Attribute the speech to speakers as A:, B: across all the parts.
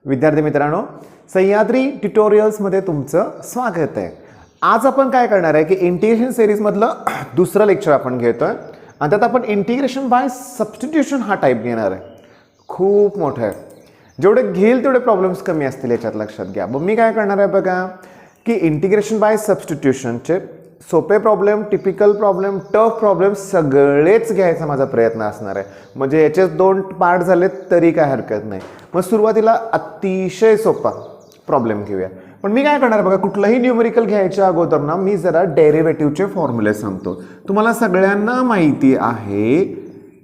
A: विद्यार्थी मित्रांनो, सह्याद्री ट्युटोरियल्समध्ये तुमचं स्वागत आहे. आज आपण काय करणार आहे की इंटिग्रेशन सिरीजमधलं दुसरं लेक्चर आपण घेतोय आणि त्यात आपण इंटिग्रेशन बाय सबस्टिट्यूशन हा टाईप घेणार आहे. खूप मोठं आहे, जेवढे घेईल तेवढे प्रॉब्लेम्स कमी असतील याच्यात, लक्षात घ्या. मग मी काय करणार आहे बघा की इंटिग्रेशन बाय सबस्टिट्यूशनचे सोपे problem, typical problem, tough problem सगळेच घ्यायचा माझा प्रयत्न असणार आहे. म्हणजे याचे 2 पार्ट झाले तरी काय हरकत नाही. मग सुरुवातीला अतिशय सोपा प्रॉब्लेम घेऊया. पण मी काय करणार बघा, कुठलंही न्यूमेरिकल घ्यायच्या अगोदर ना मी जरा डेरिव्हेटिव्हचे फॉर्म्युले सांगतो. तुम्हाला सगळ्यांना माहिती आहे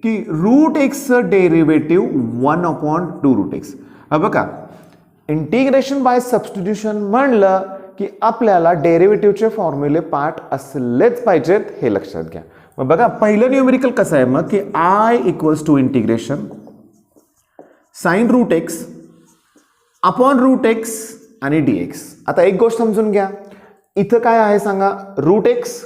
A: की रूट एक्सचं डेरिव्हेटिव्ह 1/2 रूट एक्स. बघा, इंटिग्रेशन बाय सबस्टिट्यूशन म्हणलं की आपल्याला डेरिव्हेटिव्हचे फॉर्म्युले पाठ असलेच पाहिजेत, हे लक्षात घ्या. मग बघा, पहिलं न्यूमेरिकल कसं आहे मग की I equals to integration sine root x upon root x आणि डी एक्स. आता एक गोष्ट समजून घ्या, इथं काय आहे सांगा, रूट एक्स,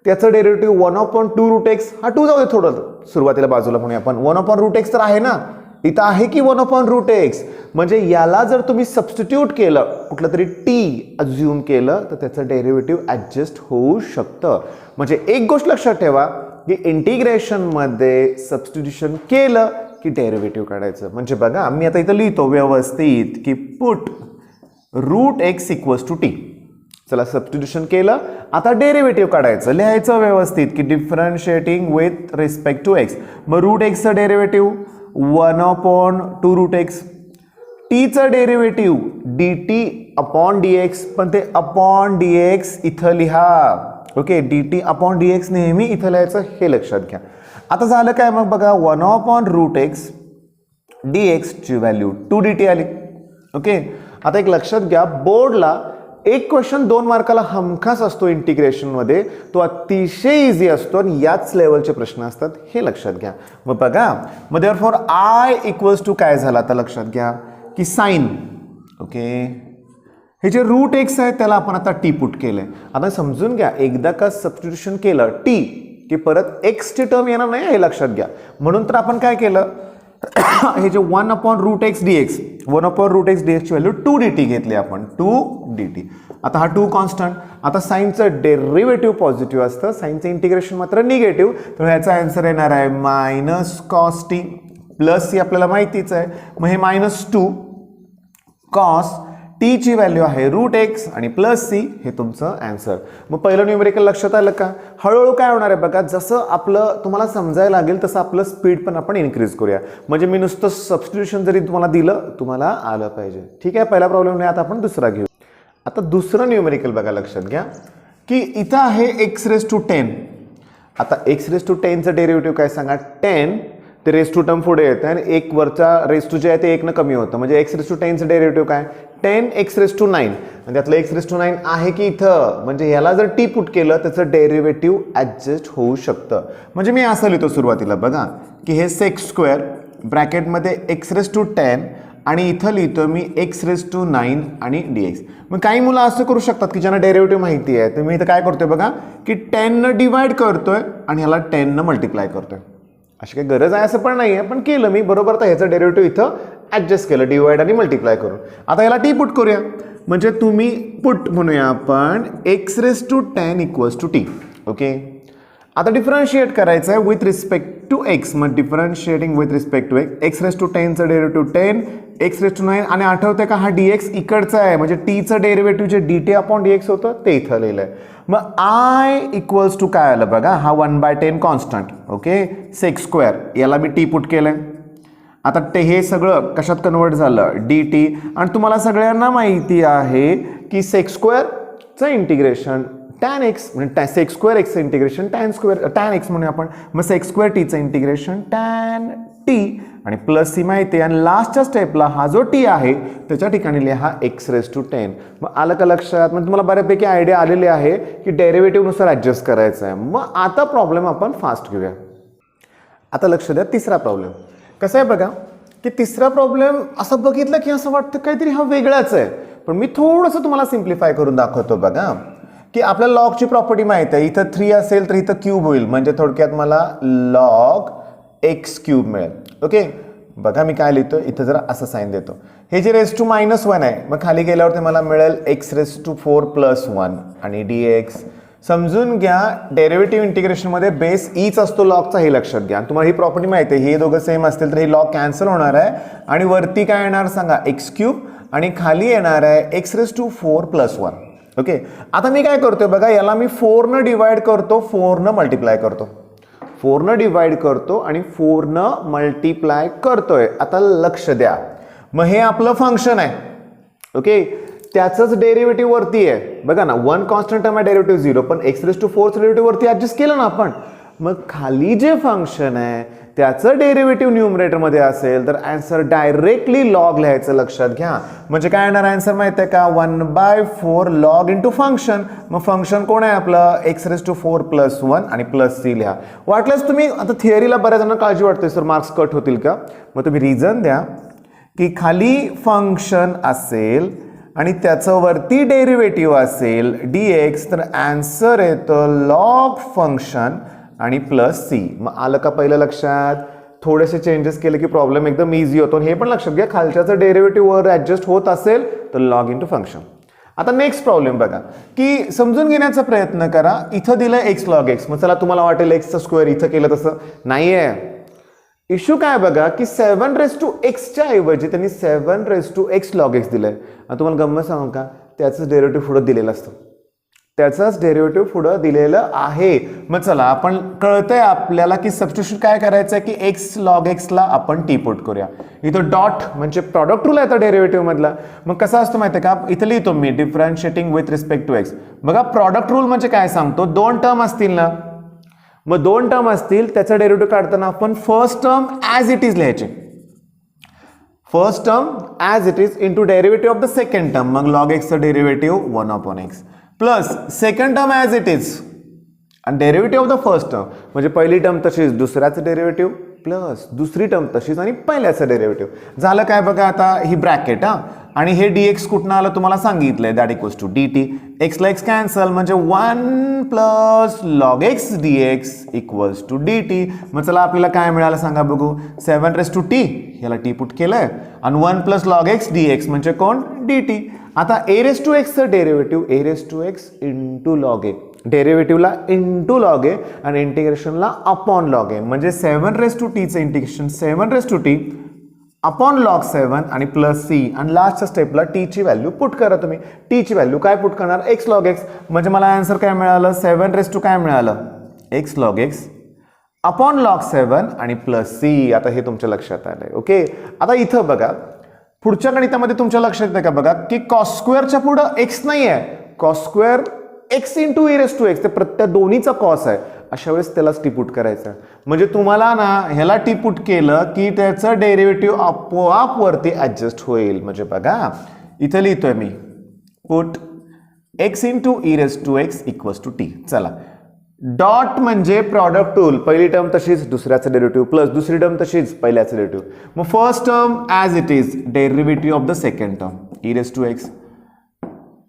A: त्याचं डेरिव्हेटिव्ह 1/2 रूट एक्स. हा 2 जाऊ दे थोडं सुरुवातीला बाजूला म्हणूया आपण. 1/2 रूट एक्स तर आहे ना, इथं आहे की 1/2 रूट एक्स. म्हणजे याला जर तुम्ही सबस्टिट्यूट केलं, कुठलं तरी टी अज्युम केलं, तर त्याचं डेरिव्हेटिव्ह ॲडजस्ट होऊ शकतं. म्हणजे एक गोष्ट लक्षात ठेवा की इंटिग्रेशनमध्ये सबस्टिट्यूशन केलं की डेरिव्हेटिव्ह काढायचं. म्हणजे बघा, मी आता इथं लिहितो व्यवस्थित की put root x equals to t. चला, सबस्टिट्यूशन केलं, आता डेरिव्हेटिव्ह काढायचं. लिहायचं व्यवस्थित की differentiating with respect to x. मग रूट एक्सचं डेरिव्हेटिव्ह 1/2 रूट एक्स, टीचं derivative d t upon d x, पण ते अपॉन डी एक्स इथं लिहा. Okay, d t upon d x नेहमी इथं लिहायचं, हे लक्षात घ्या. आता झालं काय मग बघा, 1/2 रूट एक्स डी एक्सची व्हॅल्यू 2 डी टी आली. ओके, आता एक लक्षात घ्या, बोर्डला एक क्वेश्चन 2 मार्काला हमखास असतो इंटिग्रेशनमध्ये, तो अतिशय इझी असतो आणि याच लेवलचे प्रश्न असतात, हे लक्षात घ्या. मग बघा, मग देअरफॉर आय इक्वल्स टू काय झालं आता लक्षात घ्या की साइन. ओके, हे जे रूट एक्स आहे त्याला आपण आता टी पुट केलंय. आता समजून घ्या, एकदा का सबस्टिट्यूशन केलं टी की परत एक्सची टर्म येणार नाही, हे लक्षात घ्या. म्हणून तर आपण काय केलं, हे जे 1/2 root x d x, 1/2 root x d एक्सची व्हॅल्यू 2 डी टी घेतली आपण, 2 डी टी. आता हा 2 कॉन्स्टंट. आता साईनचं डेरिव्हेटिव्ह पॉझिटिव्ह असतं, साईनचं इंटिग्रेशन मात्र निगेटिव्ह, तर ह्याचा आन्सर येणार आहे minus cos t plus c, आपल्याला माहितीच आहे. मग हे -2 कॉस टीची व्हॅल्यू आहे रूट एक्स आणि प्लस सी, हे तुमचं आन्सर. मग पहिलं न्यूमेरिकल लक्षात आलं का? हळूहळू काय होणार आहे बघा, जसं आपलं तुम्हाला समजायला लागेल तसं आपलं स्पीड पण आपण इन्क्रीज करूया. म्हणजे मी नुसतं सबस्टिट्यूशन जरी तुम्हाला दिलं, तुम्हाला आलं पाहिजे. ठीक आहे, पहिला प्रॉब्लेम नाही, आता आपण दुसरा घेऊ. आता दुसरं न्यूमेरिकल बघा, लक्षात घ्या की इथं आहे x⁻10. आता x⁻10चं डेरिव्हेटिव्ह काय सांगा, 10 ते रेस टू टर्म पुढे येतं आणि एक वरचा रेस टू जे आहे ते 1 न कमी होतं. म्हणजे x⁻10चं डेरिव्हेटिव्ह काय, 10x⁹ आणि त्यातलं x⁹ आहे की इथं. म्हणजे ह्याला जर टी पुट केलं त्याचं डेरिव्हेटिव्ह ॲडजस्ट होऊ शकतं. म्हणजे मी असं लिहितो सुरुवातीला बघा की हे sec² ब्रॅकेटमध्ये x⁻10 आणि इथं लिहितो मी x⁹ आणि dx. मग काही मुलं असं करू शकतात की ज्यांना डेरिव्हेटिव्ह माहिती आहे, तर मी इथं काय करतोय बघा की 10 डिवाइड करतोय आणि ह्याला 10 मल्टिप्लाय करतोय. अशी काही गरज आहे असं पण नाही आहे, पण केलं मी बरोबर. तर ह्याचं डेरिव्हेटिव्ह इथं ॲडजस्ट केलं डिवाइड आणि मल्टिप्लाय करून. आता याला टी पुट करूया. म्हणजे तुम्ही पुट म्हणूया आपण x⁻10 equals to t. Okay, आता डिफरन्शिएट करायचं आहे विथ रिस्पेक्ट टू एक्स. मग differentiating with respect to x, x⁻10चं डेरिव्हेटिव्ह 10, x⁻9 आणि आठवते का हा dx इकडचा आहे. म्हणजे टीचं डेरिव्हेटिव्ह जे dt अपॉन dx होतं ते इथं लिहिलं आहे. मग आय इक्वल्स टू काय आलं बघा, हा 1/10 कॉन्स्टंट. ओके, sec², याला मी टी पुट केलंय. आता ते हे सगळं कशात कन्वर्ट झालं, dt. आणि तुम्हाला सगळ्यांना माहिती आहे की sec²चं इंटिग्रेशन tan x, म्हणजे sec² x integration tan x म्हणूया आपण. मग sec² टीचं इंटिग्रेशन tan t आणि प्लस सी माहिती आहे. आणि लास्टच्या स्टेपला हा जो टी आहे त्याच्या ठिकाणी लिहा x⁻10. मग आलं का लक्षात? म्हणजे तुम्हाला बऱ्यापैकी आयडिया आलेली आहे की डेरिव्हेटिव्हनुसार ॲडजस्ट करायचं आहे. मग आता प्रॉब्लेम आपण फास्ट घेऊया. आता लक्ष द्या, तिसरा प्रॉब्लेम कसं आहे बघा की तिसरा प्रॉब्लेम असं बघितलं की असं वाटतं काहीतरी हा वेगळाच आहे. पण मी थोडंसं तुम्हाला सिम्प्लिफाय करून दाखवतो बघा की आपल्याला लॉगची प्रॉपर्टी माहिती आहे. इथं 3 असेल तर इथं क्यूब होईल. म्हणजे थोडक्यात मला log x³ मिळेल. ओके, बघा मी काय लिहितो इथं जरा असं साईन देतो. हे जे रेस टू -1 आहे मग खाली गेल्यावरती मला मिळेल x⁴ आणि dx. समजून घ्या डेरिव्हेटिव्ह इंटिग्रेशनमध्ये बेस ईच असतो लॉगचा, हे लक्षात घ्या. तुम्हाला ही प्रॉपर्टी माहिती आहे, हे दोघं सेम असतील तर हे लॉग कॅन्सल होणार आहे आणि वरती काय येणार सांगा x³ आणि खाली येणार आहे x⁴ ओके. आता मी काय करतोय बघा, याला मी 4 न डिवाइड करतो, 4 न मल्टिप्लाय करतो, 4 न डिवाइड करतो आणि 4 न मल्टिप्लाय करतोय. आता लक्ष द्या, मग हे आपलं फंक्शन आहे ओके, त्याचंच डेरिव्हेटिव्ह वरती आहे बघा ना. 1 कॉन्स्टंट टर्म आहे, डेरिव्हेटिव्ह 0, पण x⁴ डेरिव्हेटिव्ह वरती ऍडजस्ट केलं ना आपण. मग खाली जे फंक्शन आहे त्याचं डेरिव्हेटिव्ह न्यूमरेटरमध्ये असेल तर आन्सर डायरेक्टली लॉग लिहायचं, लक्षात घ्या. म्हणजे काय येणार आन्सर माहिती आहे का, 1/4 लॉग इंटू फंक्शन. मग फंक्शन कोण आहे आपलं, x⁴ आणि +c लिहा. वाटल्यास तुम्ही आता थिअरीला बऱ्याच जणांना काळजी वाटते सर मार्क्स कट होतील का, मग तुम्ही रिझन द्या की खाली फंक्शन असेल आणि त्याचं वरती डेरिव्हेटिव्ह असेल dx, तर आन्सर येतं लॉग फंक्शन आणि +c. मग आलं का पहिलं लक्षात. थोडेसे चेंजेस केले की प्रॉब्लेम एकदम इझी होतो. हे पण लक्षात घ्या, खालच्याचं डेरिव्हेटिव्ह वर ऍडजस्ट होत असेल तर लॉग इंटू फंक्शन. आता नेक्स्ट प्रॉब्लेम बघा की समजून घेण्याचा प्रयत्न करा. इथं दिलं x log x, मग चला तुम्हाला वाटेल x² इथं केलं तसं नाहीये. इश्यू काय बघा की 7x च्या ऐवजी त्यांनी 7x log x दिलंय. तुम्हाला गंमत सांगू का, त्याचंच डेरिव्हेटिव्ह पुढं दिलेलं असतं, त्याचंच डेरिव्हेटिव्ह पुढं दिलेलं आहे. मग चला आपण कळतंय आपल्याला की सबस्टिट्यूशन काय करायचं आहे की x log x ला आपण टी पुट करूया. इथं डॉट म्हणजे प्रॉडक्ट रूल आहे डेरिव्हेटिव्ह मधला. मग कसा असतो माहिती आहे का, इथं लिहितो मी differentiating with respect to x. बघा प्रॉडक्ट रूल म्हणजे काय सांगतो, 2 टर्म असतील ना, मग 2 टर्म असतील त्याचा डेरिव्हेटिव्ह काढताना आपण first term as it is लिहायचे, first term as it is into derivative of the second term. मग log x चं derivative 1/x plus second term as it is आणि derivative of the first term, म्हणजे पहिली term तशीच दुसऱ्याचं derivative plus दुसरी term तशीच आणि पहिल्याचं डेरिव्हेटिव्ह. झालं काय बघा, आता ही ब्रॅकेट आणि हे dx कुठनं आलं तुम्हाला सांगितलंय, that equals to dt. x ला x कॅन्सल म्हणजे 1 + log x dx equals to dt. मग चला आपल्याला काय मिळालं सांगा बघू, 7t ह्याला टी पुट केलंय आणि 1 + log x dx म्हणजे कोण, dt. आता a⁴x चं derivative a⁴x into log a, डेरिव्हेटिव्हला इंटू log a आणि इंटिग्रेशनला अपॉन log a, म्हणजे 7t चं इंटिग्रेशन 7t अपॉन log 7 आणि +c आणि लास्टच्या स्टेपला t ची व्हॅल्यू पुट करा तुम्ही. t ची व्हॅल्यू काय पुट करणार, x log x, म्हणजे मला आन्सर काय मिळालं, 7 काय मिळालं, x log x upon log 7 आणि +c. आता हे तुमच्या लक्षात आलंय ओके. आता इथं बघा पुढच्या गणितामध्ये तुमच्या लक्षात येतं का बघा की cos² पुढं x नाही आहे, cos² x इंटू e⁻x, ते प्रत्येक दोन्हीचा कॉस आहे. अशा वेळेस त्यालाच टी पुट करायचं. म्हणजे तुम्हाला ना ह्याला टी पुट केलं की त्याचं डेरिव्हेटिव्ह आपोआप वरती ऍडजस्ट होईल. म्हणजे बघा इथं लिहितोय मी put x into e⁻x equals to t. चला डॉट म्हणजे प्रॉडक्ट रूल, पहिली टर्म तशीच दुसऱ्याचं डेरिव्हेटिव्ह प्लस दुसरी टर्म तशीच पहिल्याचं डेरिव्हेटिव्ह. मग first term as it is derivative of the second term e⁻x,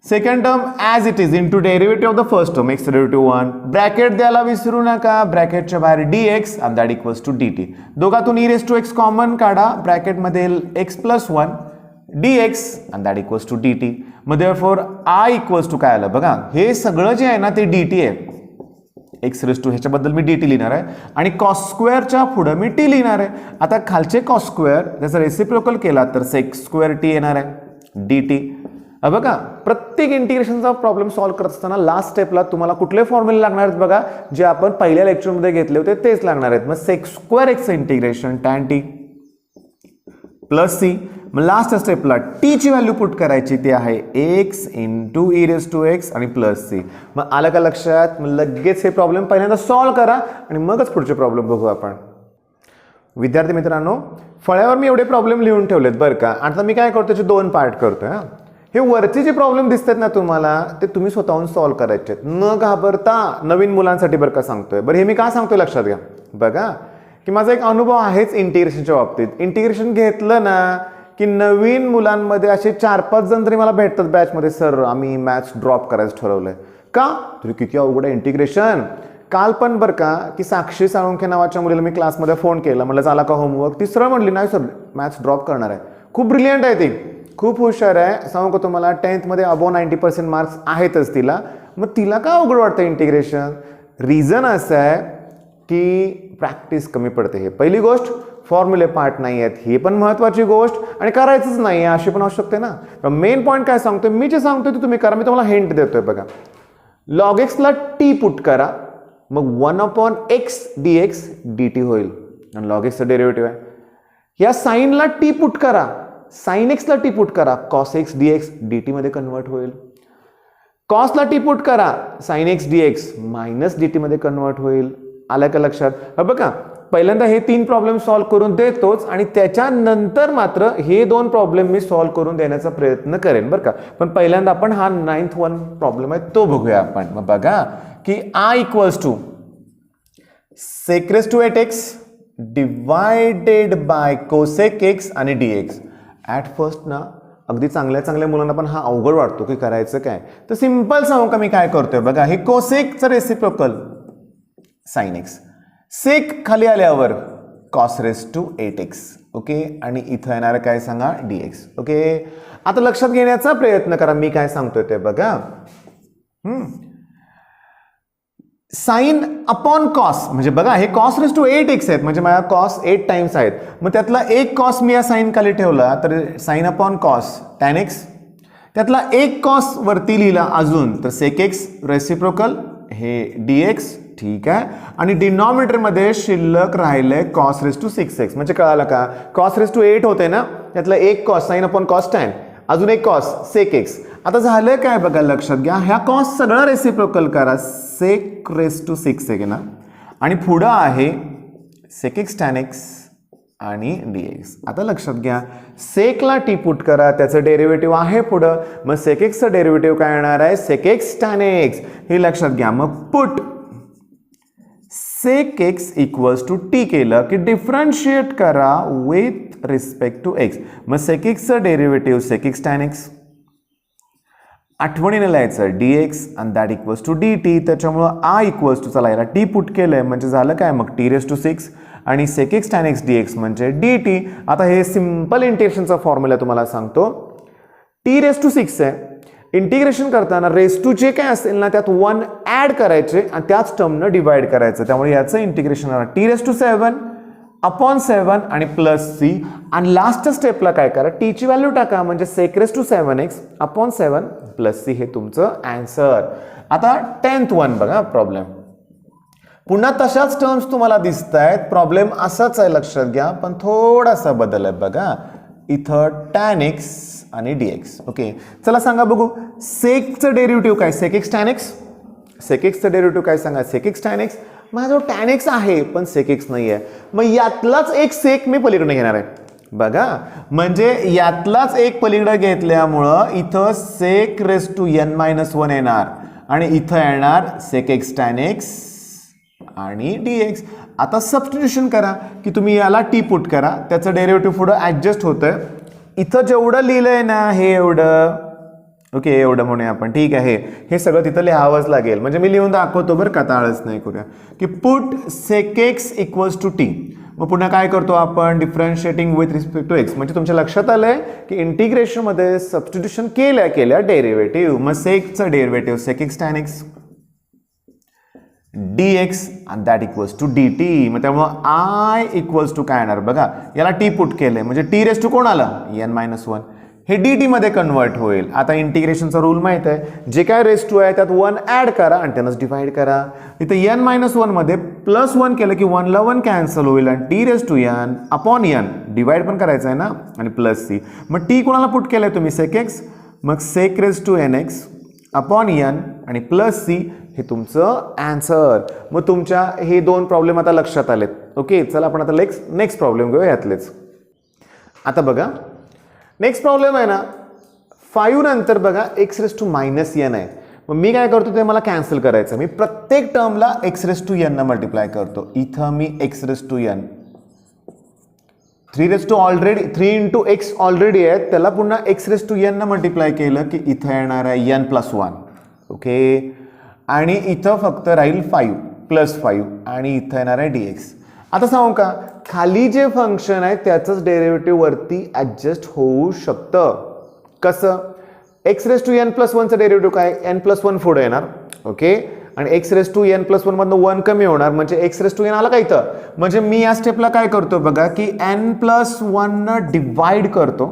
A: second term as it is into derivative of the first term x derivative 1, bracket द्यायला विसरू नका, ब्रॅकेटच्या बाहेर dx आणि दॅट इक्वल्स टू dt. दोघातून e⁻x common काढा, ब्रॅकेटमध्ये x + 1 dx आणि दॅट इक्वल्स टू dt. मग देअरफॉर I इक्वल्स टू काय आलं बघा, हे सगळं जे आहे ना ते dt आहे. x⁻, ह्याच्याबद्दल मी dt लिहिणार आहे आणि cos² च्या पुढे मी t लिहिणार आहे. आता खालचे cos² त्याचा रेसिप्रोकल केला तर sec² t येणार आहे dt. बघा प्रत्येक इंटिग्रेशनचा प्रॉब्लेम सॉल्व्ह करत असताना लास्ट स्टेपला तुम्हाला कुठले फॉर्म्युले लागणार आहेत बघा, जे आपण पहिल्या लेक्चरमध्ये घेतले होते तेच लागणार आहेत. मग sec² x integration tan t plus c. मग लास्ट स्टेपला t ची व्हॅल्यू पुट करायची, ती आहे x इंटू e⁻x आणि +c. मग आलं का लक्षात. मग लगेच हे प्रॉब्लेम पहिल्यांदा सॉल्व्ह करा आणि मगच पुढचे प्रॉब्लेम बघू आपण. विद्यार्थी मित्रांनो फळ्यावर मी एवढे प्रॉब्लेम लिहून ठेवलेत बरं का. आता मी काय करतो त्याचे 2 पार्ट करतोय. हे वरचे जे प्रॉब्लेम दिसतात ना तुम्हाला ते तुम्ही स्वतःहून सॉल्व्ह करायचे, न घाबरता. नवीन मुलांसाठी बरं का सांगतोय. बरं हे मी का सांगतोय लक्षात घ्या. बघा की माझा एक अनुभव आहेच इंटिग्रेशनच्या बाबतीत. इंटिग्रेशन घेतलं ना की नवीन मुलांमध्ये असे 4-5 जण तरी मला भेटतात बॅचमध्ये, सर आम्ही मॅथ्स ड्रॉप करायचं ठरवलंय. का, तुम्ही किती अवघड आहे इंटिग्रेशन, काल पण बरं का की साक्षी साळुंखे नावाच्या मुलीला मी क्लासमध्ये फोन केला, म्हटलं झाला का होमवर्क, ती सरळ म्हणली नाही सर मॅथ्स ड्रॉप करणार आहे. खूप ब्रिलियंट आहे ती, खूप हुशार आहे, सांगू का तुम्हाला 10th मध्ये अबोव 90% मार्क्स आहेतच तिला. मग तिला का अवघड वाटतं इंटिग्रेशन? रिझन असं आहे की प्रॅक्टिस कमी पडते. हे पहिली गोष्ट. फॉर्म्युले पार्ट नाही आहेत ही पण महत्त्वाची गोष्ट, आणि करायचंच नाही आहे अशी पण आवश्यकता आहे ना. मेन पॉईंट काय सांगतोय मी, जे सांगतोय ते तुम्ही करा. मी तुम्हाला हिंट देतोय बघा. लॉग एक्सला टी पुट करा, मग 1/x dx dt होईल, आणि लॉग एक्सचं डेरिव्हेटिव्ह आहे. या साईनला टी पुट करा, साइन एक्सला टी पुट करा, कॉस एक्स dx dt मध्ये कन्वर्ट होईल. कॉसला टी पुट करा, sine x dx minus dt मध्ये कन्वर्ट होईल. आलं का लक्षात? बघा पहिल्यांदा हे 3 प्रॉब्लेम सॉल्व्ह करून देतोच, आणि त्याच्यानंतर मात्र हे 2 प्रॉब्लेम मी सॉल्व्ह करून देण्याचा प्रयत्न करेन बरं का. पण पहिल्यांदा आपण हा 9th 1 प्रॉब्लेम आहे तो बघूया आपण. मग बघा की I equals to sec raised to 8x divided by cosec x आणि dx. ॲट फर्स्ट ना अगदी चांगल्या मुलांना पण हा अवघड वाटतो की करायचं काय. तर सिंपल सांगू का मी काय करतोय बघा. हे कोसेकचं रेसिप्रोकल साइन एक्स, सेक खाली आल्यावर cos raise to 8x. Okay, आणि इथं येणार काय सांगा dx. ओके, आता लक्षात घेण्याचा प्रयत्न करा मी काय सांगतोय ते बघा. साइन अपॉन कॉस म्हणजे बघा हे कॉस रेस टू 8x आहेत, म्हणजे माझ्या कॉस 8 टाइम्स आहेत. मग त्यातला एक कॉस मी या साइन खाली ठेवला तर sine upon cos tan x, त्यातला एक कॉस वरती लिहिला अजून तर sec x रेसिप्रोकल हे dx. ठीक आहे, आणि डिनॉमिनेटर मध्ये शिल्लक राहिले कॉस रेस टू 6x. म्हणजे कळालं का, कॉस रेस टू 8 होते ना, त्यातला एक cos sine upon cos tan, अजून एक कॉस sec x. आता झालं काय बघा लक्षात घ्या, ह्या कॉस सगळं रेसिप्रोकल करा, sec रेस टू 6 आहे ना, आणि पुढं आहे sec x tan x आणि dx. आता लक्षात घ्या सेकला टी पुट करा, त्याचं डेरिव्हेटिव्ह आहे पुढं, मग sec x चं डेरिव्हेटिव्ह काय येणार आहे sec x tan x. हे लक्षात घ्या. मग put sec x equals to t केलं की डिफरन्शिएट करा विथ रिस्पेक्ट टू x. मग sec x चं derivative sec x tan x, आठवणीने लिहायचं dx आणि दॅट इक्वल्स टू dt. त्याच्यामुळं I इक्वल्स टू चला याला टी पुट केलंय म्हणजे झालं काय मग t रेस टू 6 आणि sec x tan x dx म्हणजे dt. आता हे सिंपल इंटिग्रेशनचा फॉर्म्युला तुम्हाला सांगतो. t रेस टू 6 आहे, इंटिग्रेशन करताना रेस टू जे काय असेल ना त्यात 1 ऍड करायचे आणि त्याच टर्मनं डिवाइड करायचं. त्यामुळे याचं integration t raise to 7 upon 7 आणि प्लस c, आणि लास्ट स्टेपला काय करा t ची व्हॅल्यू टाका म्हणजे sec raise to 7x upon 7 plus c. हे तुमचं आन्सर. आता 10th 1 बघा प्रॉब्लेम. पुन्हा तशाच टर्म्स तुम्हाला दिसत आहेत, प्रॉब्लेम असाच आहे लक्षात घ्या, पण थोडासा बदल आहे बघा. इथं tan x आणि dx. ओके, चला सांगा बघू सेकचं डेरिव्हेटिव्ह काय sec x tan x. sec x चं डेरिव्हेटिव्ह काय सांगा sec x tan x. माझ्याजवळ tan x आहे पण sec x नाही आहे, मग यातलाच एक सेक मी पलीकडे घेणार आहे बघा. म्हणजे यातलाच एक पलीकडे घेतल्यामुळं इथं sec रेस टू n-1 येणार आणि इथं येणार sec x tan x आणि dx. आता सबस्टिट्यूशन करा की तुम्ही याला टी पुट करा, त्याचं डेरिव्हेटिव्ह पुढं ऍडजस्ट होतंय. इथं जेवढं लिहिलंय ना हे एवढं, ओके एवढं म्हणूया आपण, ठीक आहे. हे सगळं तिथं लिहावंच लागेल, म्हणजे मी लिहून दाखवतो बरं का, ताळच नाही करूया की put sec x equals to t. मग पुन्हा काय करतो आपण differentiating with respect to x. म्हणजे तुमच्या लक्षात आलंय की इंटिग्रेशन मध्ये सबस्टिट्यूशन केल्या डेरिव्हेटिव्ह. मग सेकचं derivative sec x tan x dx and that equals to dt. मग त्यामुळं I इक्वल्स टू काय येणार बघा, याला टी पुट केलंय म्हणजे टी रेस टू कोण आलं n-1, हे dt मध्ये कन्वर्ट होईल. आता इंटिग्रेशनचा रूल माहित आहे, जे काय रेस टू आहे त्यात 1 ऍड करा आणि त्यानंच डिवाइड करा. इथे n-1 मध्ये प्लस 1 केलं की 1 ला 1 कॅन्सल होईल आणि t raise to n upon n divide पण करायचं आहे ना, आणि प्लस c. मग टी कोणाला पुट केलंय तुम्ही sec x, मग sec raise to nx upon n आणि प्लस c. हे तुमचं आन्सर. मग तुमच्या हे 2 प्रॉब्लेम आता लक्षात आलेत. ओके, चला आपण आता नेक्स्ट प्रॉब्लेम घेऊया यातलेच. आता बघा नेक्स्ट प्रॉब्लेम आहे ना 5 नंतर बघा x raise to minus n आहे. मग मी काय करतो ते मला कॅन्सल करायचं, मी प्रत्येक टर्मला x raise to n multiply करतो. इथं मी x raise to n 3 raise to already 3 into x already आहे, त्याला पुन्हा x raise to n multiply केलं की इथं येणार आहे n+1. ओके, आणि इथं फक्त राहील 5. +5 आणि इथं येणार आहे dx. आता सांगू का, खाली जे फंक्शन आहे त्याचंच डेरिव्हेटिव्ह वरती ॲडजस्ट होऊ शकतं. कसं? x⁻n+1चं डेरिव्हेटिव्ह काय? n+1 पुढे येणार. ओके, आणि x⁻n+1 मधनं 1 कमी होणार, म्हणजे x⁻n आला का इथं. म्हणजे मी या स्टेपला काय करतो बघा की n+1 न डिवाइड करतो.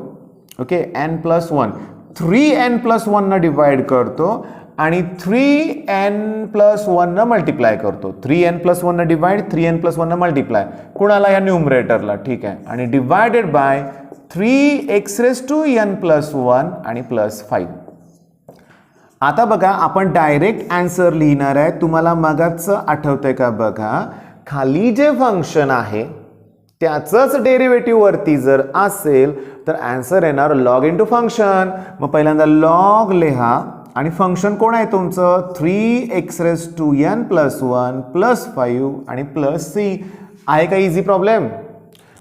A: ओके, n+1 3n+1 न डिवाइड करतो आणि 3n+1 न मल्टिप्लाय करतो. 3n+1 न डिवाइड, 3n+1 न मल्टिप्लाय, कुणाला? या न्यूमरेटरला. ठीक आहे, आणि डिवायडेड बाय 3x⁻n+1 आणि +5. आता बघा, आपण डायरेक्ट आन्सर लिहिणार आहे. तुम्हाला मगाच आठवतंय का बघा, खाली जे फंक्शन आहे त्याचंच डेरिव्हेटिव्ह वरती जर असेल तर आन्सर येणार लॉग इंटू फंक्शन. मग पहिल्यांदा लॉग लिहा आणि फंक्शन कोण आहे तुमचं? 3x⁻n+1 +5 आणि +c. आहे का इझी प्रॉब्लेम?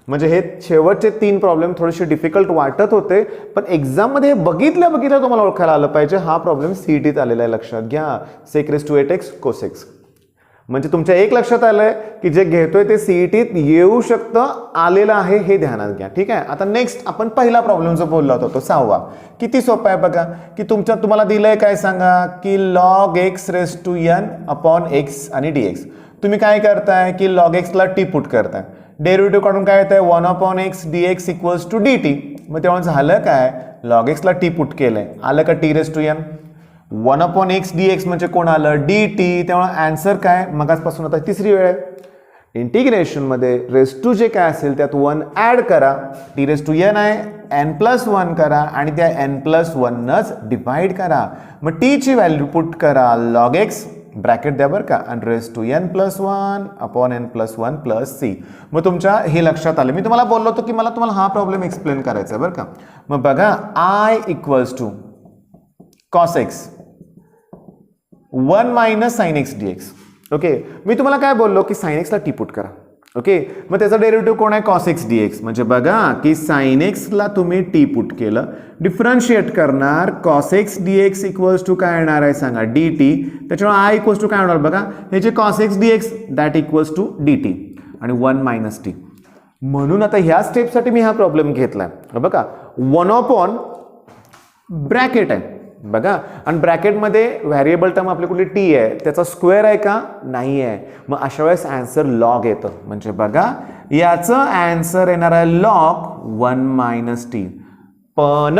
A: म्हणजे हे शेवटचे 3 प्रॉब्लेम थोडेसे डिफिकल्ट वाटत होते, पण एक्झाममध्ये बघितल्या तुम्हाला ओळखायला आलं पाहिजे. हा प्रॉब्लेम सीईटीत आलेला आहे, लक्षात घ्या. sec⁻8x cosx. म्हणजे तुमच्या एक लक्षात आलंय की जे घेतोय ते सीईटीत येऊ शकतं, आलेलं आहे, हे ध्यानात घ्या. ठीक आहे, आता नेक्स्ट आपण पहिला प्रॉब्लेम जो बोलला होता तो 6वा. किती सोपा आहे बघा, की तुम्हाला दिलंय काय सांगा, की log x⁻n/x आणि dx. तुम्ही काय करताय की log x ला t पुट करताय, डेरिव्हेटिव्ह काढून काय येतंय 1/x dx = dt. मग तेव्हा झालं काय, log x ला t पुट केलंय, आलं का t⁻n. 1/x dx म्हणजे कोण आलं? dt. तेव्हा आन्सर काय, मगाचपासून आता तिसरी वेळ आहे. इंटिग्रेशन मध्ये रेस्टू जे काय असेल त्यात 1 ऍड करा, t⁻n आहे, n+1 करा आणि त्या n+1 नच डिवाइड करा. मग t ची व्हॅल्यू पुट करा log x, ब्रॅकेट द्या बरं का, आणि n+1/n+1 c. मग तुमच्या हे लक्षात आलं. मी तुम्हाला बोललो होतो की तुम्हाला हा प्रॉब्लेम एक्सप्लेन करायचा आहे बरं का. मग बघा, I = cos x 1 - sin x dx. Okay, मी तुम्हाला काय बोललो की sin x ला t पुट करा. ओके, मग त्याचा डेरिव्हेटिव्ह कोण आहे? cos x dx. म्हणजे बघा की sin x ला तुम्ही t पुट केलं, डिफरन्शिएट करणार, cos x dx = काय येणार आहे सांगा? dt. त्याच्यामुळे I = काय होणार बघा, हे जे cos x dx that = dt आणि 1 - t. म्हणून आता ह्या स्टेपसाठी मी हा प्रॉब्लेम घेतलाय बघा. 1/, ब्रॅकेट आहे बघा, आणि ब्रॅकेटमध्ये व्हॅरिएबल टर्म आपली कुठली t आहे, त्याचा स्क्वेअर आहे का? नाही आहे. मग अशा वेळेस आन्सर लॉग येतं. म्हणजे बघा, याचं आन्सर येणार आहे लॉग 1 - t. पण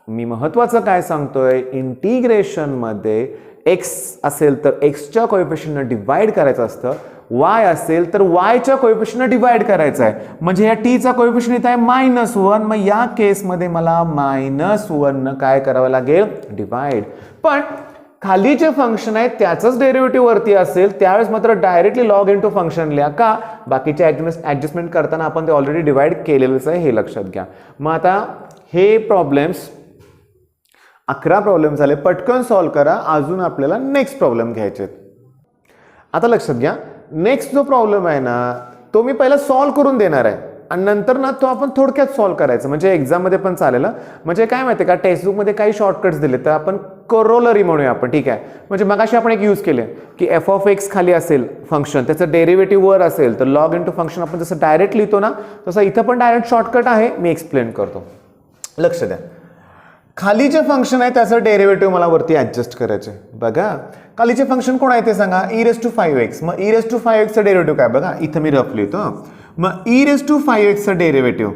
A: मी महत्वाचं काय सांगतोय, इंटिग्रेशन मध्ये x असेल तर x च्या कोएफिशियंटने डिवाइड करायचं असतं, y असेल तर y च्या कोएफिशियंटने डिवाइड करायचं आहे. म्हणजे या t चा कोएफिशियंट इथं आहे -1. मग या केसमध्ये मला -1 न काय करावं लागेल? डिवाइड. पण खाली जे फंक्शन आहे त्याचंच डेरिव्हेटिव्ह वरती असेल त्यावेळेस मात्र डायरेक्टली लॉग इंटू फंक्शन लिहा. का? बाकीचे ऍडजस्टमेंट करताना आपण ते ऑलरेडी डिवाइड केलेलंच आहे, हे लक्षात घ्या. मग आता हे प्रॉब्लेम्स 11 प्रॉब्लेम झाले, पटकन सॉल्व्ह करा. अजून आपल्याला नेक्स्ट प्रॉब्लेम घ्यायचे. आता लक्षात घ्या, नेक्स्ट जो प्रॉब्लेम आहे ना तो मी पहिला सॉल्व्ह करून देणार आहे आणि नंतर ना तो आपण थोडक्यात सॉल्व्ह करायचा, म्हणजे एक्झाममध्ये पण चालेल. म्हणजे काय माहिती का, टेक्स्टबुकमध्ये काही शॉर्टकट्स दिले तर आपण करोलरी म्हणूया आपण. ठीक आहे, म्हणजे मगाशी आपण एक यूज केले की f(x) खाली असेल फंक्शन, त्याचं डेरिव्हेटिव्ह वर असेल तर लॉग इंटू फंक्शन आपण जसं डायरेक्ट लिहितो ना तसं इथं पण डायरेक्ट शॉर्टकट आहे, मी एक्सप्लेन करतो. लक्ष द्या, खाली जे फंक्शन आहे त्याचं डेरिव्हेटिव्ह मला वरती ऍडजस्ट करायचे. बघा, खालीचे फंक्शन कोण आहे ते सांगा? e⁵x. मग e⁵x चं डेरिव्हेटिव्ह काय बघा, इथं मी रफ लिहितो. मग e⁵x चं डेरिव्हेटिव्ह,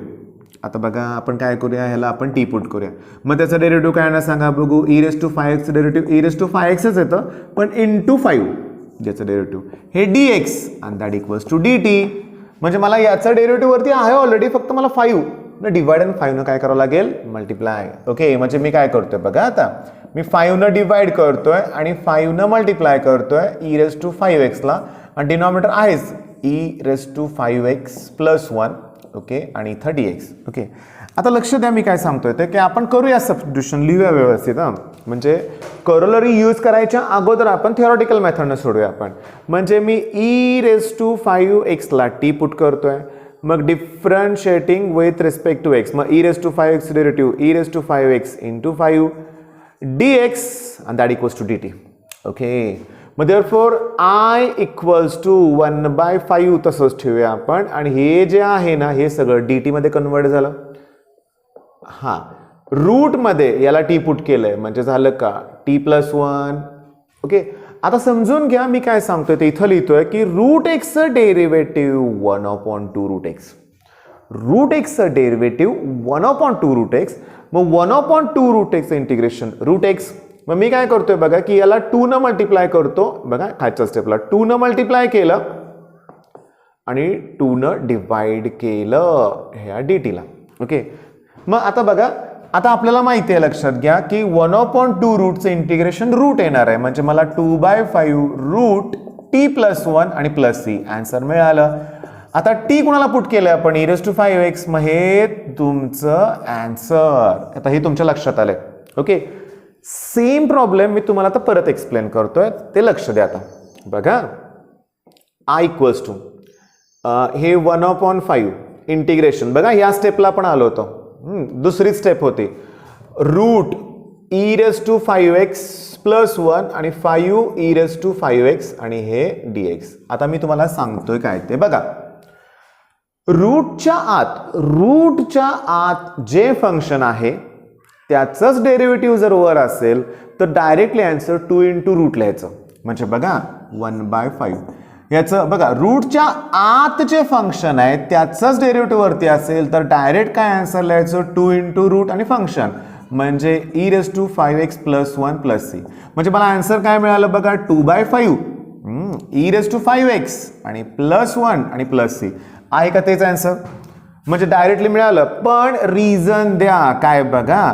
A: आता बघा आपण काय करूया, ह्याला आपण t पुट करूया. मग त्याचं डेरिव्हेटिव्ह काय ना सांगा बघू. e⁵x चं डेरिव्हेटिव्ह e⁵xच येतं पण × 5 ज्याचं डेरिव्हेटिव्ह हे dx आणि दॅट = dt. म्हणजे मला याचं डेरिव्हेटिव्ह वरती आहे ऑलरेडी, फक्त मला 5 न डिवाइड आणि 5 न काय करावं लागेल? मल्टिप्लाय. ओके, म्हणजे मी काय करतोय बघा, आता मी 5 न डिवाइड करतोय आणि 5 न मल्टिप्लाय करतोय e⁵x ला, आणि डिनॉमिनेटर आहेच e⁵x + 1. ओके, आणि इथं dx. ओके, आता लक्ष द्या मी काय सांगतोय ते की आपण करूया सबस्टिट्यूशन, लिहूया व्यवस्थित. म्हणजे करोलरी यूज करायच्या अगोदर आपण थिओरिटिकल मेथडनं सोडूया आपण. म्हणजे मी e⁵x ला t पुट करतोय, मग differentiating with respect to x, मग e⁵x डेरिव्हेटिव्ह e⁵x × 5 dx आणि दॅट = dt. ओके, मग देअरफॉर आय इक्वल्स टू 1/5 तसंच ठेवूया आपण, आणि हे जे आहे ना हे सगळं dt मध्ये कन्वर्ट झालं. हां, रूटमध्ये याला टी पुट केलंय म्हणजे झालं का t+1. ओके, आता समजून घ्या मी काय सांगतोय ते इथं लिहितोय की रूट एक्सचं डेरिव्हेटिव्ह 1/2 रूट एक्स. रूट एक्सचं डेरिव्हेटिव्ह 1/2 रूट एक्स. मग 1/2 root x integration root x. मग मी काय करतोय बघा की याला 2 न मल्टिप्लाय करतो. बघा खालच्या स्टेपला 2 न मल्टिप्लाय केलं आणि 2 न डिवाइड केलं ह्या dt ला. ओके, मग आता बघा, आता आपल्याला माहिती आहे, लक्षात घ्या की 1/2 रूटचं इंटिग्रेशन रूट येणार आहे म्हणजे मला 2/5 रूट t+1 आणि प्लस c आन्सर मिळालं. आता t कुणाला पुट केलंय आपण e⁵x, मग हे तुमचं आन्सर. आता हे तुमच्या लक्षात आलंय. ओके, सेम प्रॉब्लेम मी तुम्हाला आता परत एक्सप्लेन करतोय, ते लक्ष द्या. आता बघा, i इक्वल्स टू हे 1/5 इंटिग्रेशन. बघा या स्टेपला आपण आलो होतो, दुसरी स्टेप होती रूट e⁵x + 1 आणि 5 e⁵x आणि हे dx. आता मी तुम्हाला सांगतोय काय ते बघा. रूटच्या आत जे फंक्शन आहे त्याचंच डेरिव्हेटिव्ह जर वर असेल तर डायरेक्टली आन्सर 2 × रूट लिहायचं. म्हणजे बघा 1/5 याचं बघा, रूटच्या आत जे फंक्शन आहे त्याचंच डेरिव्हेटिव्ह वरती असेल तर डायरेक्ट काय आन्सर लिहायचं 2 × रूट आणि फंक्शन म्हणजे e⁵x + 1 + c. म्हणजे मला आन्सर काय मिळालं बघा 2/5 e⁵x आणि +1 आणि +c आहे का तेच आन्सर. म्हणजे डायरेक्टली मिळालं. पण रिझन द्या काय बघा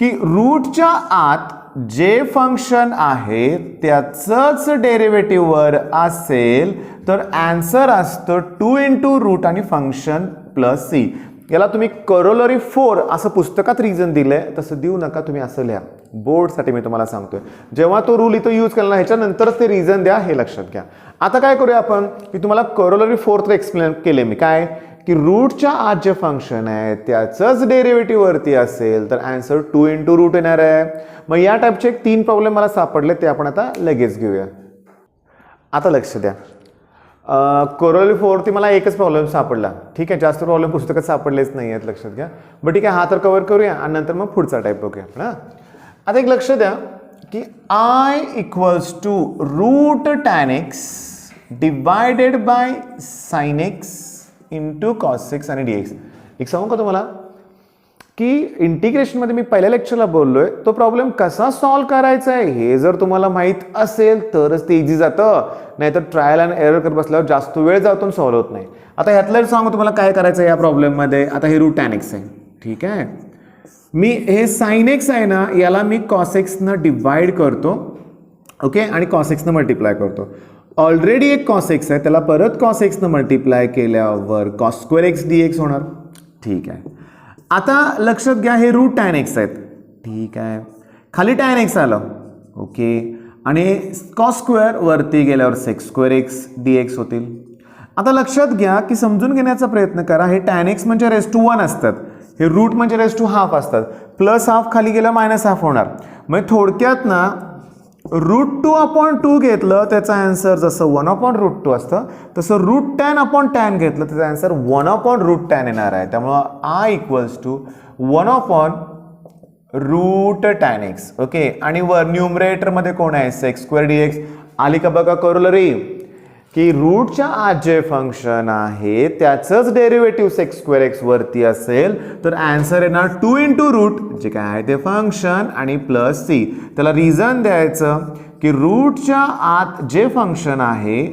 A: की रूटच्या आत जे फंक्शन आहे त्याचंच डेरिव्हेटिव्ह वर असेल तर आन्सर असतं 2 × रूट आणि फंक्शन प्लस c. याला तुम्ही करोलरी 4 असं पुस्तकात रिझन दिलंय, तसं देऊ नका, तुम्ही असं लिहा. बोर्डसाठी मी तुम्हाला सांगतोय, जेव्हा तो रूल इथं यूज केला ह्याच्यानंतरच ते रिझन द्या, हे लक्षात घ्या. आता काय करूया आपण की तुम्हाला करोलरी 4 तर एक्सप्लेन केले मी, काय की रूटच्या आत जे फंक्शन आहे त्याचंच डेरिव्हेटिव्ह वरती असेल तर आन्सर 2 × रूट येणार आहे. मग या टाईपचे 3 प्रॉब्लेम मला सापडले, ते आपण आता लगेच घेऊया. आता लक्ष द्या, कोरोलरी 4 ती मला एकच प्रॉब्लेम सापडला. ठीक आहे, जास्त प्रॉब्लेम पुस्तकात सापडलेच नाही आहेत, लक्षात घ्या. बट ठीक आहे, हा तर कव्हर करूया आणि नंतर मग पुढचा टाईप बघूया आपण. आता एक लक्ष द्या की i equals to root tan x divided by sin x into cos x आणि dx. एक सांगू का तुम्हाला की इंटिग्रेशनमध्ये मी पहिल्या लेक्चरला बोललोय, तो प्रॉब्लेम कसा सॉल्व्ह करायचा आहे हे जर तुम्हाला माहीत असेल तरच ते इझी जातं, नाहीतर ट्रायल अँड एरर करत बसल्यावर जास्त वेळ जातो आणि सॉल्व्ह होत नाही. आता ह्यातलं सांगू तुम्हाला काय करायचं आहे या प्रॉब्लेममध्ये. आता हे रूट tan x आहे, ठीक आहे. मी हे sin x आहे ना याला मी cos x न डिवाइड करतो. ओके, आणि cos x न मल्टिप्लाय करतो. ऑलरेडी एक cos x आहे, त्याला परत cos x न मल्टिप्लाय केल्यावर cos² dx होणार. ठीक आहे. आता लक्षात घ्या हे रूट tan x आहेत, ठीक आहे. खाली tan x आलं, ओके, आणि cos² वरती गेल्यावर sec² dx होतील. आता लक्षात घ्या की समजून घेण्याचा प्रयत्न करा. हे tan x म्हणजे ⁻1 असतात, हे रूट म्हणजे ½ असतात. +½ खाली गेलं -½ होणार. म्हणजे थोडक्यात ना √2/2 घेतलं त्याचा आन्सर जसं 1/√2 असतं, तसं √10/tan घेतलं त्याचा आन्सर 1/√tan येणार आहे. त्यामुळं i equals to 1/√tan x. Okay, आणि वर न्यूमरेटरमध्ये कोण आहे sec² dx. आली का बघा करोलरी की रूटच्या आत जे फंक्शन आहे त्याचंच डेरिव्हेटिव्ह sec² वरती असेल तर आन्सर येणार 2 × रूट जे काय आहे ते फंक्शन आणि प्लस c. त्याला रिझन द्यायचं की रूटच्या आत जे फंक्शन आहे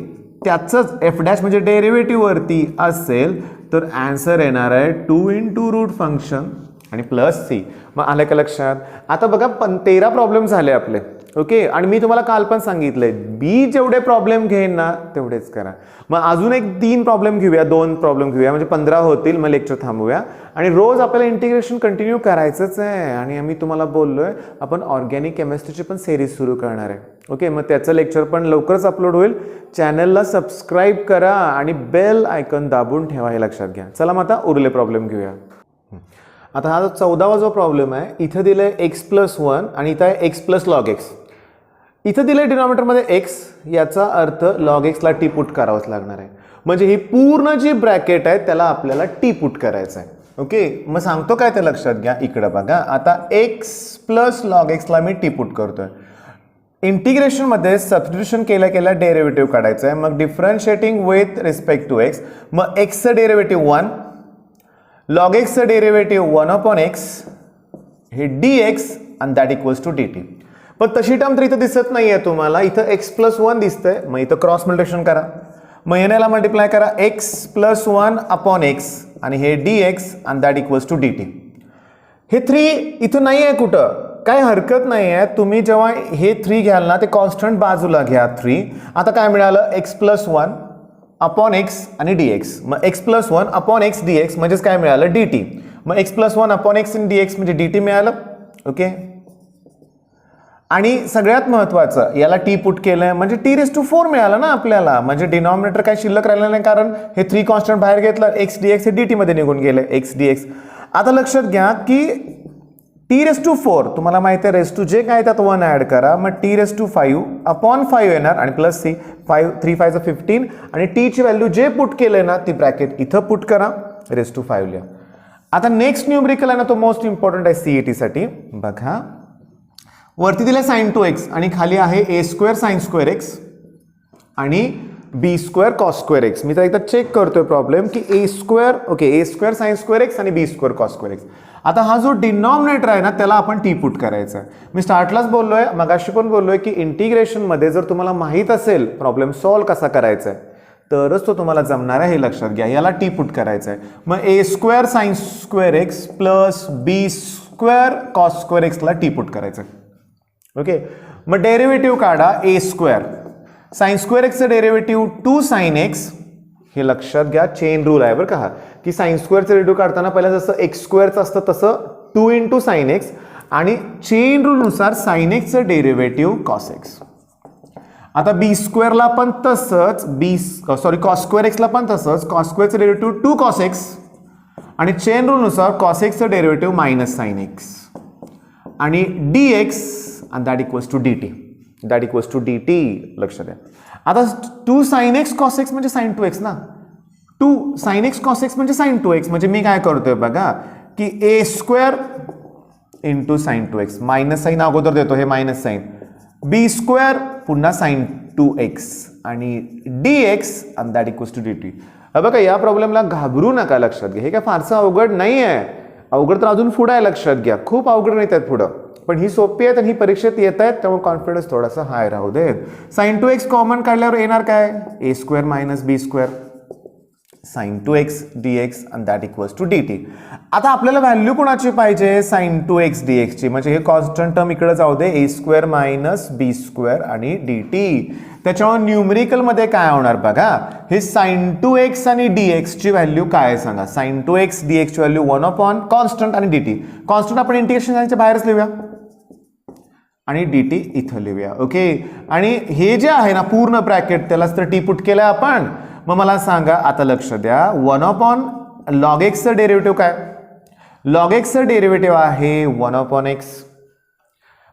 A: त्याचंच f' म्हणजे डेरिव्हेटिव्ह वरती असेल तर आन्सर येणार आहे 2 × रूट फंक्शन आणि प्लस c. मग आलं का लक्षात. आता बघा 13 प्रॉब्लेम झाले आपले. ओके, आणि मी तुम्हाला काल पण सांगितलंय बी जेवढे प्रॉब्लेम घेईन ना तेवढेच करा. मग अजून एक 3 प्रॉब्लेम घेऊया, 2 प्रॉब्लेम घेऊया, म्हणजे 15 होतील. मग लेक्चर थांबूया आणि रोज आपल्याला इंटिग्रेशन कंटिन्यू करायचंच आहे. आणि आम्ही तुम्हाला बोललोय आपण ऑर्गॅनिक केमिस्ट्रीची पण सिरीज सुरू करणार आहे. ओके, मग त्याचं लेक्चर पण लवकरच अपलोड होईल. चॅनलला सबस्क्राईब करा आणि बेल आयकॉन दाबून ठेवा, हे लक्षात घ्या. चला मग आता उरले प्रॉब्लेम घेऊया. आता हा 14वा जो प्रॉब्लेम आहे, इथं दिलंय x + 1 आणि इथं आहे x + log x. इथं दिलंय डिनॉमिनेटरमध्ये एक्स, याचा अर्थ लॉग एक्सला टी पुट करावंच लागणार आहे. म्हणजे ही पूर्ण जी ब्रॅकेट आहे त्याला आपल्याला टी पुट करायचं आहे. ओके, मग सांगतो काय ते लक्षात घ्या. इकडं बघा, आता एक्स प्लस लॉग एक्सला मी टी पुट करतोय. इंटिग्रेशनमध्ये सबस्टिट्यूशन केल्या केल्या डेरिव्हेटिव्ह काढायचं आहे. मग differentiating with respect to x, मग एक्सचं डेरिव्हेटिव्ह 1, लॉग एक्सचं डेरिव्हेटिव्ह 1/x, हे dx आणि दॅट इक्वल्स टू dt. पण तशी टर्म तर इथं दिसत नाहीये तुम्हाला, इथं x+1 दिसतंय. मग इथं क्रॉस मल्टिप्लिकेशन करा, मग याला मल्टिप्लाय करा x+1/x आणि हे dx आणि दॅट इक्वल्स टू dt. हे 3 इथं नाही आहे कुठं, काय हरकत नाही आहे. तुम्ही जेव्हा हे 3 घ्याल ना, ते कॉन्स्टंट बाजूला घ्या 3. आता काय मिळालं, x+1/x आणि dx. मग x+1/x dx म्हणजेच काय मिळालं, dt. मग x+1/x आणि dx म्हणजे dt मिळालं. ओके, आणि सगळ्यात महत्वाचं, याला टी पुट केलंय म्हणजे t⁴ मिळालं ना आपल्याला. म्हणजे डिनॉमिनेटर काय शिल्लक राहिलं नाही, कारण हे 3 कॉन्स्टंट बाहेर घेतलं, x dx हे dt मध्ये निघून गेले, x dx. आता लक्षात घ्या की t⁴, तुम्हाला माहिती आहे रेस टू जे काय त्यात 1 ऍड करा, मग t⁵/5 येणार आणि प्लस c, 3 5 15 आणि t ची व्हॅल्यू जे पुट केलंय ना ती ब्रॅकेट इथं पुट करा, r⁵ लिहा. आता नेक्स्ट न्यूमरिकल आहे ना, तो मोस्ट इम्पॉर्टंट आहे CET साठी. बघा, वरती दिले sin 2x आणि खाली आहे a² sin² x आणि b² cos² x. मी तर एकदा चेक करतोय प्रॉब्लेम की a² okay, a² sin² x आणि b² cos² x. आता हा जो डिनॉमिनेटर आहे ना त्याला आपण टी पुट करायचा आहे. मी स्टार्टलाच बोललोय, मगाशी पण बोललोय की इंटिग्रेशन मध्ये जर तुम्हाला माहित असेल प्रॉब्लेम सॉल्व्ह कसा करायचा आहे तरच तो तुम्हाला जमणार आहे, हे लक्षात घ्या. याला टी पुट करायचं आहे. मग a² sin² x plus b² cos² x ला टी पुट करायचं आहे. ओके, मग डेरिव्हेटिव्ह काढा. a² sin² x चं डेरिव्हेटिव्ह 2 sin x, हे लक्षात घ्या, चेन रूल आहे बरं का, की sin² चं डेरिव्हेटिव्ह काढताना पहिला जसं x² असतं तसं 2 × sin x आणि चेन रूल नुसार sin x चं डेरिव्हेटिव्ह cos x. आता b² ला पण तसंच, cos² x ला पण तसंच, cos² चं डेरिव्हेटिव्ह 2 cos x आणि चेन रूल नुसार cos x चं डेरिव्हेटिव्ह -sin x आणि dx and that equals to dt. That equals to dt. लक्षात द्या. आता 2 sin x cos x म्हणजे sin 2x ना. 2 sin x cos x म्हणजे sin 2x. म्हणजे मी काय करतोय बघा की a² × sin 2x, minus sign अगोदर देतो, हे मायनस साइन, b² पुन्हा sin 2x आणि dx and that equals to dt. बघा, या प्रॉब्लेमला घाबरू नका, लक्षात घ्या. हे काय फारसं अवघड नाही आहे. अवघड तर अजून पुढे आहे, लक्षात घ्या. खूप अवघड नाही आहेत पुढं, पण ही सोपी आहेत आणि ही परीक्षेत येत आहेत, त्यामुळे कॉन्फिडन्स थोडासा हाय राहू देत. sin 2x कॉमन काढल्यावर येणार काय, a² - b² sin 2x dx and that equals to dt. आता आपल्याला व्हॅल्यू कोणाची पाहिजे, sin 2x dx ची. म्हणजे हे कॉन्स्टंट टर्म इकडे जाऊ दे, a² - b² आणि dt. त्याच्यामुळे न्यूमरिकल मध्ये काय होणार बघा, हे sin 2x आणि dx ची व्हॅल्यू काय सांगा. sin 2x dx ची व्हॅल्यू 1 कॉन्स्टंट आणि dt. कॉन्स्टंट आपण इंटिग्रेशन बाहेरच लिहूया आणि dt इथं लिहूया. ओके, आणि हे जे आहे ना पूर्ण ब्रॅकेट त्यालाच तर टी पुट केलंय आपण. मग मला सांगा, आता लक्ष द्या, 1 log x चं डेरिव्हेटिव्ह काय, log x चं डेरिव्हेटिव्ह आहे 1/x.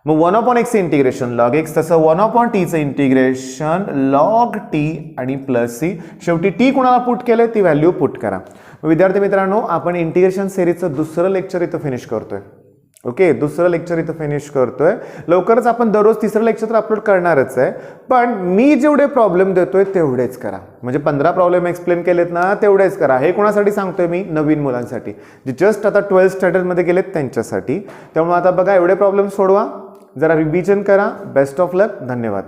A: मग 1/x इंटिग्रेशन log x, तसं 1/t चं इंटिग्रेशन log t आणि प्लस c. शेवटी t कुणाला पुट केलंय ती व्हॅल्यू पुट करा. विद्यार्थी मित्रांनो, आपण इंटिग्रेशन सिरीजचं दुसरं लेक्चर इथं फिनिश करतोय. ओके, दुसरं लेक्चर इथं फिनिश करतोय. लवकरच आपण दररोज तिसरं लेक्चर तर अपलोड करणारच आहे, पण मी जेवढे प्रॉब्लेम देतोय तेवढेच करा. म्हणजे 15 प्रॉब्लेम एक्सप्लेन केलेत ना, तेवढेच करा. हे कोणासाठी सांगतोय मी, नवीन मुलांसाठी जे जस्ट आता 12th स्टँडर्डमध्ये गेलेत त्यांच्यासाठी. त्यामुळे आता बघा, एवढे प्रॉब्लेम सोडवा, जरा रिव्हिजन करा. बेस्ट ऑफ लक, धन्यवाद.